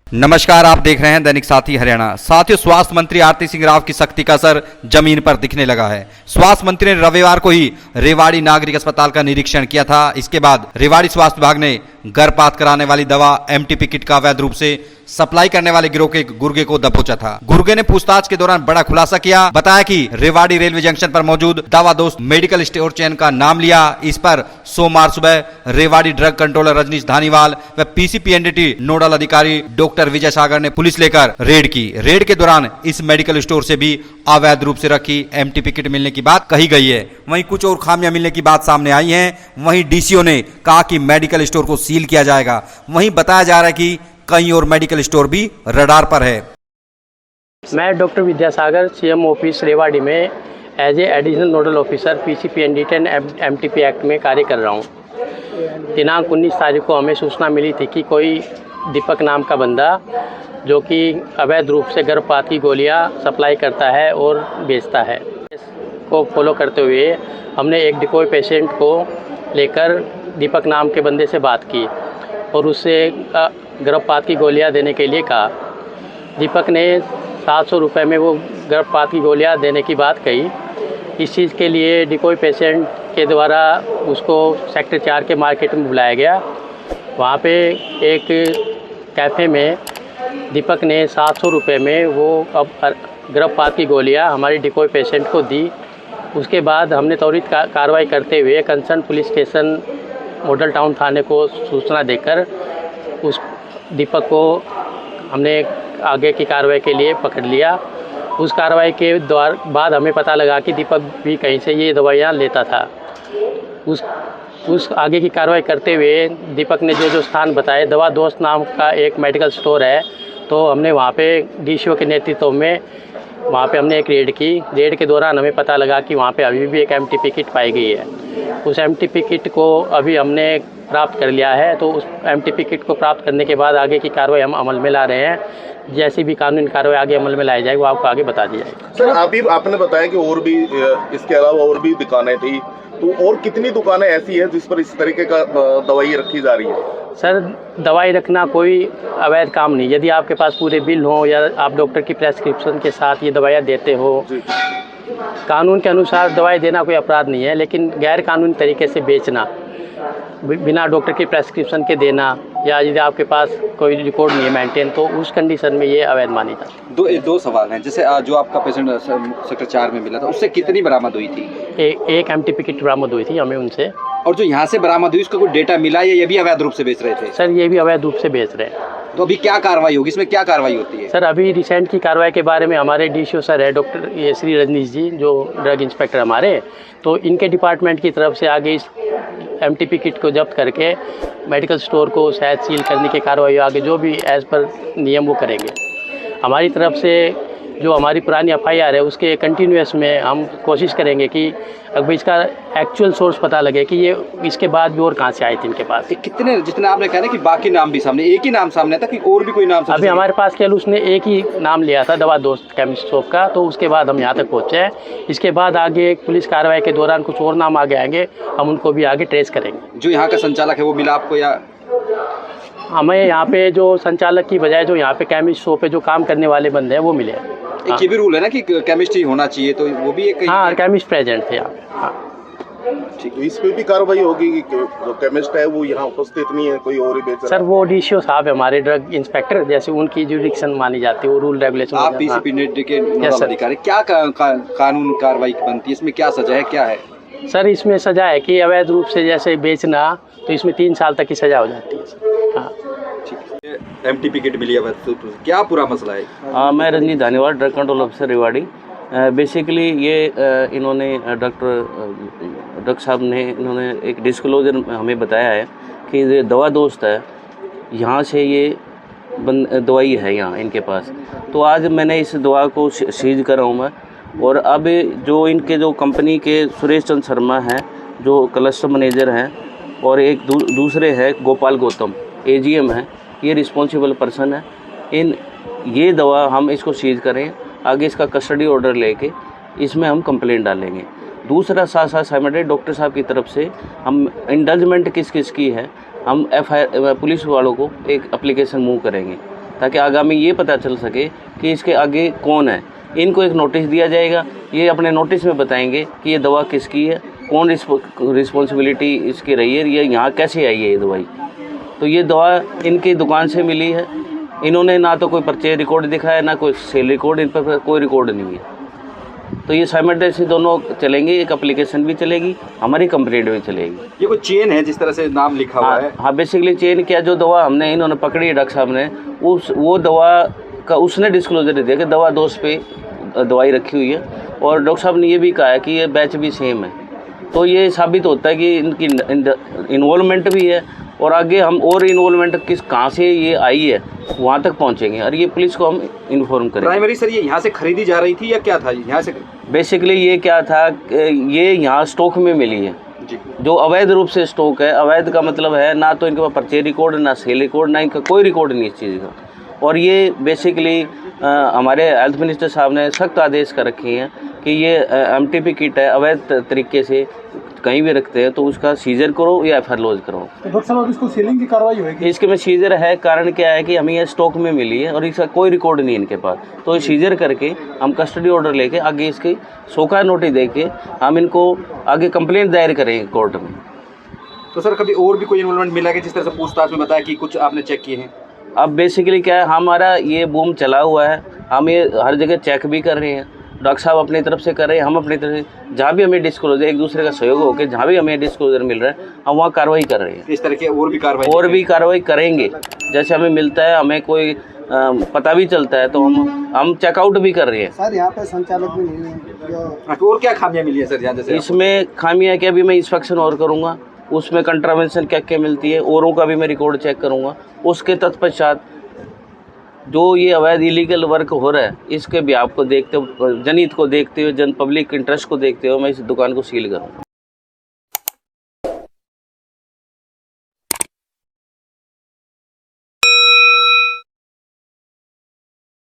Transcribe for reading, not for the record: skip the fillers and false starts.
नमस्कार, आप देख रहे हैं दैनिक साथी हरियाणा। साथियों, स्वास्थ्य मंत्री आरती सिंह राव की सख्ती का असर जमीन पर दिखने लगा है। स्वास्थ्य मंत्री ने रविवार को ही रेवाड़ी नागरिक अस्पताल का निरीक्षण किया था। इसके बाद रेवाड़ी स्वास्थ्य विभाग ने गर्भपात कराने वाली दवा एमटीपी किट का अवैध रूप से सप्लाई करने वाले गिरोह के गुर्गे को दबोचा था। गुर्गे ने पूछताछ के दौरान बड़ा खुलासा किया। बताया कि रेवाड़ी रेलवे जंक्शन पर मौजूद दवा दोस्त मेडिकल स्टोर चेन का नाम लिया। इस पर सोमवार सुबह रेवाड़ी ड्रग कंट्रोलर रजनीश धानीवाल व पीसीपीएनडीटी नोडल अधिकारी डॉक्टर विजय सागर ने पुलिस लेकर रेड की। रेड के दौरान इस मेडिकल स्टोर से भी अवैध रूप से रखी एमटीपी किट मिलने की बात कही गई है। वहीं कुछ और खामियां मिलने की बात सामने आई है। वहीं डीसीओ ने कहा कि मेडिकल स्टोर को सील किया जाएगा। वहीं बताया जा रहा है कि कई और मेडिकल स्टोर भी रडार पर है। मैं doctor Vidyasagar CM office Rewari में as a additional nodal officer PCPNDT MTP act में कार्य कर रहा हूं। दिनांक 19 तारीख को हमें सूचना मिली थी कि कोई दीपक नाम का बंदा जो कि अवैध रूप से गर्भपात की गोलियां सप्लाई करता है और बेचता है को फॉलो करते हुए हमने एक डिकोय पेशेंट को लेकर दीपक नाम के बंदे से बात की और उससे गर्भपात की गोलियां देने के लिए कहा। दीपक ने 700 रुपये में वो गर्भपात की गोलियां देने की बात कही। इस चीज़ के लिए डिकोय पेशेंट के द्वारा उसको सेक्टर 4 के मार्केट में बुलाया गया। वहाँ पे एक कैफ़े में दीपक ने 700 रुपये में वो अब गर्भपात की गोलियां हमारी डिकोय पेशेंट को दी। उसके बाद हमने त्वरित कार्रवाई करते हुए concern police station model town थाने को सूचना देकर उस दीपक को हमने आगे की कार्रवाई के लिए पकड़ लिया। उस कार्रवाई के बाद हमें पता लगा कि दीपक भी कहीं से ये दवाइयाँ लेता था। उस आगे की कार्रवाई करते हुए दीपक ने जो स्थान बताए, दवा दोस्त नाम का एक मेडिकल स्टोर है, तो हमने वहाँ पे डीसीओ के नेतृत्व में वहाँ पे हमने एक रेड की। रेड के दौरान हमें पता लगा कि वहाँ पे अभी भी एक एमटीपी किट पाई गई है। उस एमटीपी किट को अभी हमने प्राप्त कर लिया है। तो उस एमटीपी किट को प्राप्त करने के बाद आगे की कार्रवाई हम अमल में ला रहे हैं। जैसी भी कानूनी कार्रवाई आगे अमल में लाई जाएगी वो आपको आगे बता दी जाएगी। सर, आपने बताया कि और भी इसके अलावा और भी दुकानें थी, तो और कितनी दुकानें ऐसी हैं जिस पर इस तरीके का दवाई रखी जा रही है? सर, दवाई रखना कोई अवैध काम नहीं। यदि आपके पास पूरे बिल हो या आप डॉक्टर की प्रेस्क्रिप्शन के साथ ये दवाइयाँ देते हो, कानून के अनुसार दवाई देना कोई अपराध नहीं है। लेकिन गैर कानूनी तरीके से बेचना, बिना डॉक्टर की प्रेस्क्रिप्शन के देना, या यदि आपके पास कोई रिकॉर्ड नहीं है मेंटेन, तो उस कंडीशन में ये अवैध मानी जाती है। दो सवाल हैं। जैसे जो आपका पेशेंट सेक्टर 4 में मिला था, उससे कितनी बरामद हुई थी? एक एमटीपी किट बरामद हुई थी हमें उनसे। और जो यहाँ से बरामद हुई उसका कोई डेटा मिला या ये भी अवैध रूप से बेच रहे थे? सर, ये भी अवैध रूप से बेच रहे हैं। तो अभी क्या कार्रवाई होगी, इसमें क्या कार्रवाई होती है? सर, अभी रिसेंट की कार्रवाई के बारे में हमारे डीसीओ सर है डॉक्टर श्री रजनीश जी, जो ड्रग इंस्पेक्टर हमारे, तो इनके डिपार्टमेंट की तरफ से आगे इस एमटीपी किट को जब्त करके मेडिकल स्टोर को शायद सील करने की कार्रवाई आगे जो भी एज पर नियम वो करेंगे। हमारी तरफ से जो हमारी पुरानी एफआईआर है उसके कंटिन्यूअस में हम कोशिश करेंगे कि अगर इसका एक्चुअल सोर्स पता लगे कि ये इसके बाद भी और कहाँ से आए थे इनके पास। कितने, जितना आपने कहा ना कि बाकी नाम भी सामने, एक ही नाम सामने था कि और भी कोई नाम? अभी हमारे पास केवल उसने एक ही नाम लिया था, दवा दोस्त केमिस्ट शॉप का। तो उसके बाद हम यहाँ तक पहुँचे हैं। इसके बाद आगे पुलिस कार्रवाई के दौरान कुछ और नाम आगे आएंगे, हम उनको भी आगे ट्रेस करेंगे। जो यहाँ का संचालक है वो मिला आपको या? हमें यहाँ पे जो संचालक की बजाय जो यहाँ पे केमिस्ट शॉप पे जो काम करने वाले बंदे हैं वो मिले। एक ये भी रूल है ना कि केमिस्ट ही होना चाहिए, तो वो भी एक? हाँ, केमिस्ट प्रेजेंट थे यहाँ पे। हाँ, ठीक। तो इस पे भी कार्रवाई होगी कि जो केमिस्ट है वो यहाँ उपस्थित नहीं है, कोई और ही बेच रहा है? सर, वो डीसीओ साहब है हमारे ड्रग इंस्पेक्टर, जैसे उनकी जुरिडिक्शन मानी जाती है, वो रूल रेगुलेशन। आप पीसीपीएनडीटी के नोडल अधिकारी, क्या कानून कार्रवाई बनती है, इसमें क्या सजा है, क्या है? सर, इसमें सजा है कि अवैध रूप से जैसे बेचना, तो इसमें 3 साल तक की सजा हो जाती है। हाँ, एमटीपी किट मिली है, क्या पूरा मसला है? मैं Rajneesh Dhaniwal, drug control officer Rewari. Basically ये इन्होंने डॉक्टर साहब ने इन्होंने एक डिस्क्लोजर हमें बताया है कि ये दवा दोस्त है, यहाँ से ये दवाई है यहाँ इनके पास। तो आज मैंने इस दवा को सीज कर रहा हूँ मैं। और अब जो इनके जो कंपनी के सुरेश चंद्र शर्मा हैं जो क्लस्टर मैनेजर हैं, और एक दूसरे हैं गोपाल गौतम एजीएम हैं, ये रिस्पॉन्सिबल पर्सन है। ये दवा हम इसको सीज करें, आगे इसका कस्टडी ऑर्डर लेके इसमें हम कंप्लेंट डालेंगे। दूसरा साथ साइमल्टेनियस डॉक्टर साहब की तरफ से हम इंडल्जमेंट किस किस की है, हम एफआईआर पुलिस वालों को एक एप्लीकेशन मूव करेंगे ताकि आगामी ये पता चल सके कि इसके आगे कौन है। इनको एक नोटिस दिया जाएगा, ये अपने नोटिस में बताएंगे कि ये दवा किसकी है, कौन रिस्पॉन्सिबिलिटी इसकी रही है, ये यहाँ कैसे आई है ये दवाई। तो ये दवा इनकी दुकान से मिली है, इन्होंने ना तो कोई परचेज रिकॉर्ड दिखाया, ना कोई सेल रिकॉर्ड, इन पर कोई रिकॉर्ड नहीं है। तो ये साइमल्टेनियसली दोनों चलेंगे, एक एप्लीकेशन भी चलेगी, हमारी कंप्लेंट भी चलेगी। ये कोई चेन है जिस तरह से नाम लिखा हुआ है? हाँ, बेसिकली चेन क्या, जो दवा हमने इन्होंने पकड़ी है डॉक्टर साहब ने, वो दवा का उसने डिस्क्लोजर दिया कि दवा दोष पे दवाई रखी हुई है, और डॉक्टर साहब ने ये भी कहा है कि ये बैच भी सेम है। तो ये साबित होता है कि इनकी इन्वॉल्वमेंट भी है, और आगे हम और इन्वॉल्वमेंट कहाँ से ये आई है वहाँ तक पहुँचेंगे, और ये पुलिस को हम इन्फॉर्म करेंगे। प्राइमरी सर ये यहाँ से खरीदी जा रही थी या क्या था यहाँ से? बेसिकली ये क्या था, ये यहाँ स्टॉक में मिली है जी। जो अवैध रूप से स्टॉक है। अवैध का मतलब है ना तो इनके पास परचेज रिकॉर्ड, ना सेल रिकॉर्ड, ना इनका कोई रिकॉर्ड नहीं इस चीज़ का। और ये बेसिकली हमारे हेल्थ मिनिस्टर साहब ने सख्त आदेश कर रखे हैं कि ये एमटीपी किट है, अवैध तरीके से कहीं भी रखते हैं तो उसका सीजर करो या एफआईआर लॉज करो। तो डॉक्टर साहब इसको सीलिंग की कार्रवाई होगी? इसके में सीजर है, कारण क्या है कि हमें ये स्टॉक में मिली है और इसका कोई रिकॉर्ड नहीं है इनके पास। तो ये सीजर करके हम कस्टडी ऑर्डर लेके आगे इसकी शोकॉज नोटिस दे के हम इनको आगे कंप्लेंट दायर करेंगे कोर्ट में। तो सर कभी और भी कोई इन्वॉल्वमेंट मिला कि जिस तरह से पूछताछ में बताया कि कुछ आपने चेक किए हैं? अब बेसिकली क्या है, हमारा ये बूम चला हुआ है, हम ये हर जगह चेक भी कर रहे हैं, डॉक्टर साहब अपनी तरफ से कर रहे हैं, हम अपनी तरफ से जहाँ भी हमें डिस्क्लोजर, एक दूसरे का सहयोग होकर जहाँ भी हमें डिस्क्लोजर मिल रहा है हम वहाँ कार्रवाई कर रहे हैं। इस तरह के और भी कार्रवाई करेंगे। जैसे हमें मिलता है, हमें कोई पता भी चलता है तो हम चेकआउट भी कर रहे हैं। सर यहाँ पे संचालक भी नहीं है, और क्या खामियां मिली है सर यहाँ? जैसे इसमें खामियां क्या, अभी मैं इंस्पेक्शन और करूँगा, उसमें कंट्रावेंशन क्या क्या मिलती है औरों का भी मैं रिकॉर्ड चेक करूँगा। उसके तत्पश्चात जो ये अवैध इलीगल वर्क हो रहा है इसके भी आपको देखते हुए, जनहित को देखते हुए, जन पब्लिक इंटरेस्ट को देखते हुए मैं इस दुकान को सील करूँगा।